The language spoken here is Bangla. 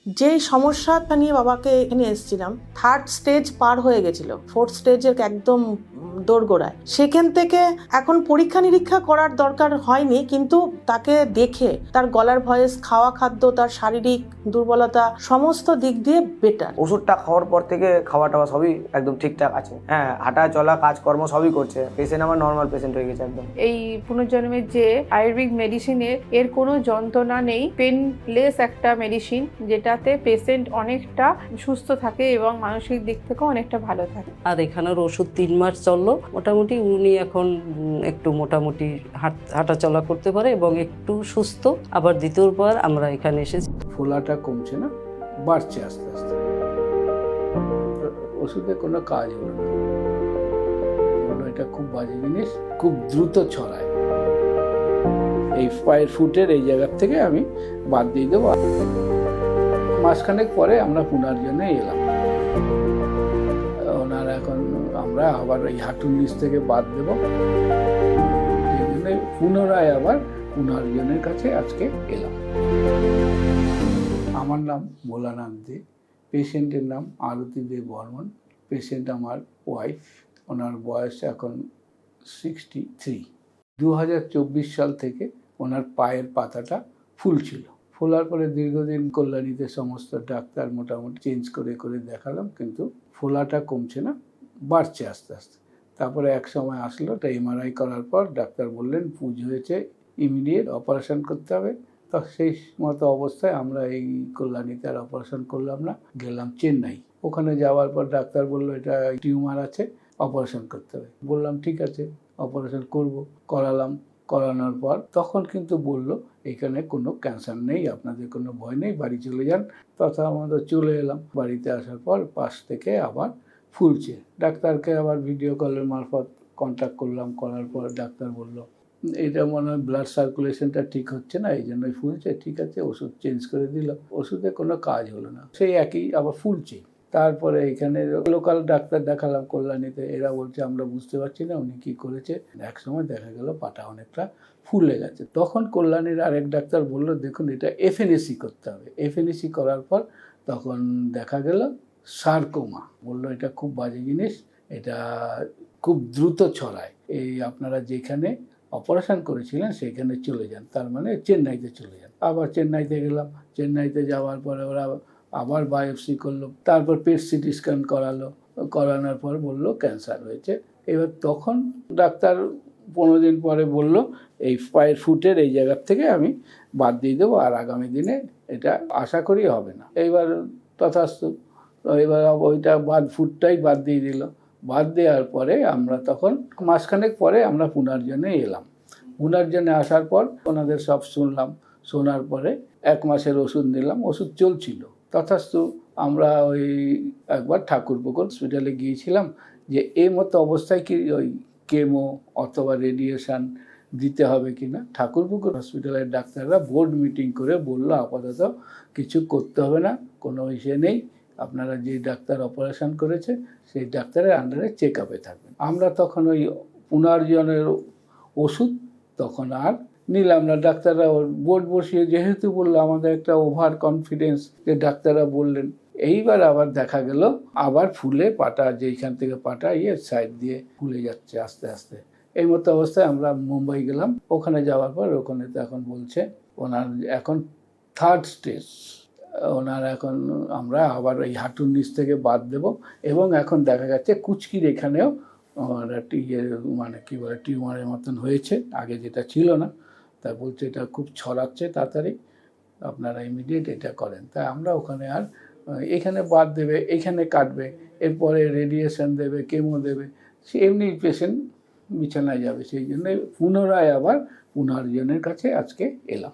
যে সমস্যাটা নিয়ে বাবাকে এখানে এসেছিলাম, 3rd স্টেজ পার হয়ে গেছিল, 4th স্টেজের একদম দোরগোড়ায়। সেখান থেকে এখন পরীক্ষা নিরীক্ষা করার দরকার হয়নি, কিন্তু তাকে দেখে তার গলার ভয়েস, খাওয়া খাদ্য, তার শারীরিক দুর্বলতা সমস্ত দিক দিয়ে বেটার। ওষুধটা খাওয়ার পর থেকে খাওয়া টাওয়া সবই একদম ঠিকঠাক আছে। হ্যাঁ, হাঁটা চলা কাজকর্ম সবই করছে। পেশেন্ট আমার নর্মাল পেশেন্ট হয়ে গেছে একদম। এই পুনর্জন্মের যে আয়ুর্বেদিক মেডিসিনের এর কোনো যন্ত্রণা নেই, পেনলেস একটা মেডিসিন, যেটাতে পেশেন্ট অনেকটা সুস্থ থাকে এবং মানসিক দিক থেকেও অনেকটা ভালো থাকে। আর এখানের ওষুধ 3 মাস চললো মোটামুটি। উনি এখন একটু মোটামুটি হাঁটা চলা করতে পারে এবং একটু সুস্থ। আবার দ্বিতীয়বার আমরা এখানে এসেছি। ফোলাটা কমছে না, বাড়ছে আস্তে আস্তে। ওষুধে কোনো কাজ হলো না, এটা খুব বাজে জিনিস, খুব দ্রুত ছড়ায়। এই পায়ের ফুটের এই জায়গার থেকে আমি বাদ দিয়ে দেবো। মাসখানেক পরে আমরা পুনর্জন্মে এলাম। ওনার এখন আমরা আবার এই হাঁটুর নিচ থেকে বাদ দেব। এই জন্য পুনরায় আবার পুনর্জন্মের কাছে আজকে এলাম। আমার নাম ভোলানাথ দে, পেশেন্টের নাম আরতি দে বর্মন। পেশেন্ট আমার ওয়াইফ, ওনার বয়স এখন 63। 2024 সাল থেকে ওনার পায়ের পাতাটা ফুলছিল। ফোলার পরে দীর্ঘদিন কল্যাণীতে সমস্ত ডাক্তার মোটামুটি চেঞ্জ করে করে দেখালাম, কিন্তু ফোলাটা কমছে না, বাড়ছে আস্তে আস্তে। তারপরে এক সময় আসলো, ওটা এমআরআই করার পর ডাক্তার বললেন পুজ হয়েছে, ইমিডিয়েট অপারেশন করতে হবে। তো সেই মতো অবস্থায় আমরা এই কল্যাণীতে আর অপারেশন করলাম না, গেলাম চেন্নাই। ওখানে যাওয়ার পর ডাক্তার বললো এটা টিউমার আছে, অপারেশন করতে হবে। বললাম ঠিক আছে, অপারেশন করব। করালাম। করানোর পর তখন কিন্তু বললো এখানে কোনো ক্যান্সার নেই, আপনাদের কোনো ভয় নেই, বাড়ি চলে যান। তথা আমাদের চলে এলাম। বাড়িতে আসার পর পাশ থেকে আবার ফুলছে। ডাক্তারকে আবার ভিডিও কলের মারফত কন্ট্যাক্ট করলাম। করার পর ডাক্তার বলল এটা মনে হয় ব্লাড সার্কুলেশনটা ঠিক হচ্ছে না, এই জন্যই ফুলছে। ঠিক আছে, ওষুধ চেঞ্জ করে দিল। ওষুধে কোনো কাজ হলো না, সেই একই আবার ফুলছে। তারপরে এখানে লোকাল ডাক্তার দেখালাম কল্যাণীতে। এরা বলছে আমরা বুঝতে পারছি না উনি কী করেছে। এক সময় দেখা গেল পাটা অনেকটা ফুলে গেছে। তখন কল্যাণীর আরেক ডাক্তার বললো দেখুন এটা এফএনএসি করতে হবে। এফএনএসি করার পর তখন দেখা গেল সার্কোমা। বললো এটা খুব বাজে জিনিস, এটা খুব দ্রুত ছড়ায়। এই আপনারা যেখানে অপারেশন করেছিলেন সেখানে চলে যান, তার মানে চেন্নাইতে চলে যান। আবার চেন্নাইতে গেলাম। চেন্নাইতে যাওয়ার পরে ওরা আবার বায়োপসি করলো, তারপর পেট সিটি স্ক্যান করালো। করানোর পর বললো ক্যান্সার হয়েছে। এবার তখন ডাক্তার 15 দিন পরে বলল এই পায়ের ফুটের এই জায়গার থেকে আমি বাদ দিয়ে দেবো, আর আগামী দিনে এটা আশা করি হবে না। এইবার তথাস্তু, এবার ওইটা ফুটটাই বাদ দিয়ে দিল। বাদ দেওয়ার পরে আমরা তখন মাসখানেক পরে আমরা পুনর্জন্মে এলাম। পুনর্জন্মে আসার পর ওনাদের সব শুনলাম। শোনার পরে 1 মাসের ওষুধ নিলাম, ওষুধ চলছিল। তথাস্তু আমরা ওই একবার ঠাকুরপুকুর হসপিটালে গিয়েছিলাম যে এই মতো অবস্থায় কি ওই কেমো অথবা রেডিয়েশন দিতে হবে কি না। ঠাকুরপুকুর হসপিটালের ডাক্তাররা বোর্ড মিটিং করে বললো আপাতত কিছু করতে হবে না, কোনো ইসে নেই, আপনারা যে ডাক্তার অপারেশন করেছে সেই ডাক্তারের আন্ডারে চেক আপে থাকবেন। আমরা তখন ওই পুনর্জন্মের ওষুধ তখন আর নিলাম না। ডাক্তাররা বোর্ড বসিয়ে যেহেতু বললো, আমাদের একটা ওভার কনফিডেন্স যে ডাক্তাররা বললেন। এইবার আবার দেখা গেল আবার ফুলে পাটা, যেইখান থেকে পাটা সাইড দিয়ে ফুলে যাচ্ছে আস্তে আস্তে। এই মতো অবস্থায় আমরা মুম্বাই গেলাম। ওখানে যাওয়ার পর ওখানে তো এখন বলছে ওনার এখন 3rd স্টেজ। ওনার এখন আমরা আবার এই হাঁটুর নিচ থেকে বাদ দেব, এবং এখন দেখা যাচ্ছে কুচকির এখানেও মানে কী বলে টিউমারের মতন হয়েছে, আগে যেটা ছিল না। তাই বলছে এটা খুব ছড়াচ্ছে তাড়াতাড়ি, আপনারা ইমিডিয়েট এটা করেন। তাই আমরা ওখানে আর এখানে বাদ দেবে, এখানে কাটবে, এরপরে রেডিয়েশন দেবে, কেমো দেবে, সে এমনি পেশেন্ট বিছানায় যাবে। সেই জন্য পুনরায় আবার পুনর্জন্মের কাছে আজকে এলাম।